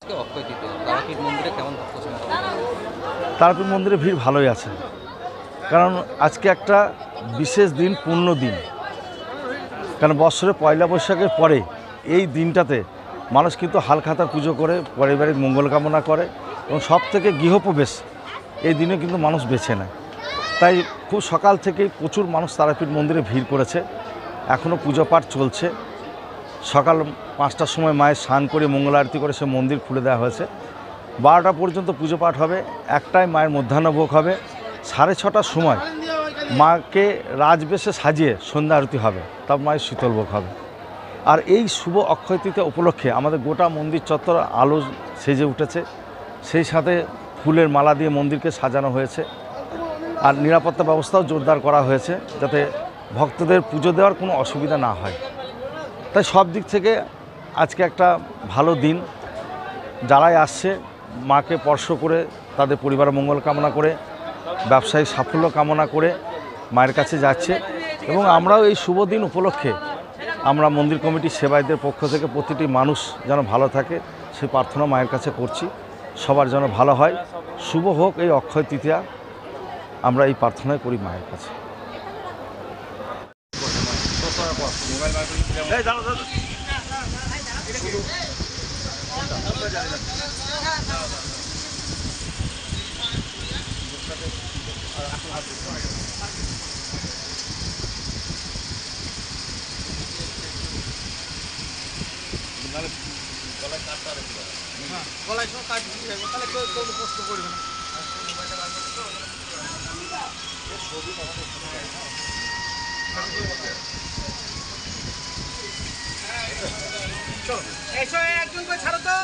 অক্ষয় তৃতীয়া তারাপীঠ মন্দিরে কেমন ভক্ত সমাগম? তারাপীঠ মন্দিরে ভিড় ভালোই আছে, কারণ আজকে একটা বিশেষ দিন, পূর্ণ দিন। কারণ বৎসরে পয়লা বৈশাখের পরে এই দিনটাতে মানুষ কিন্তু হালখাতার পুজো করে, পারিবারিক মঙ্গল কামনা করে এবং সব থেকে গৃহপ্রবেশ এই দিনে কিন্তু মানুষ বেছে নেয়। তাই খুব সকাল থেকেই প্রচুর মানুষ তারাপীঠ মন্দিরে ভিড় করেছে। এখনও পুজো পাঠ চলছে। সকাল 5টার সময় মায়ের স্নান করে মঙ্গল আরতি করে সে মন্দির খুলে দেওয়া হয়েছে। 12টা পর্যন্ত পুজো পাঠ হবে। একটায় মায়ের মধ্যাহ্নভোগ হবে। 6:30টার সময় মাকে রাজবেশে সাজিয়ে সন্ধ্যা আরতি হবে, তারপর মায়ের শীতলভোগ হবে। আর এই শুভ অক্ষয় তৃতীয়া উপলক্ষে আমাদের গোটা মন্দির চত্বর আলো সেজে উঠেছে। সেই সাথে ফুলের মালা দিয়ে মন্দিরকে সাজানো হয়েছে। আর নিরাপত্তা ব্যবস্থাও জোরদার করা হয়েছে, যাতে ভক্তদের পুজো দেওয়ার কোনো অসুবিধা না হয়। তাই সব দিক থেকে আজকে একটা ভালো দিন। যারাই আসছে মাকে স্পর্শ করে তাদের পরিবার মঙ্গল কামনা করে, ব্যবসায়িক সাফল্য কামনা করে মায়ের কাছে যাচ্ছে। এবং আমরাও এই শুভ দিন উপলক্ষে আমরা মন্দির কমিটির সেবায়তদের পক্ষ থেকে প্রতিটি মানুষ যেন ভালো থাকে সেই প্রার্থনা মায়ের কাছে করছি। সবার যেন ভালো হয়, শুভ হোক এই অক্ষয় তৃতীয়া, আমরা এই প্রার্থনাই করি মায়ের কাছে। এসো একজন করে ছাড়ো তো।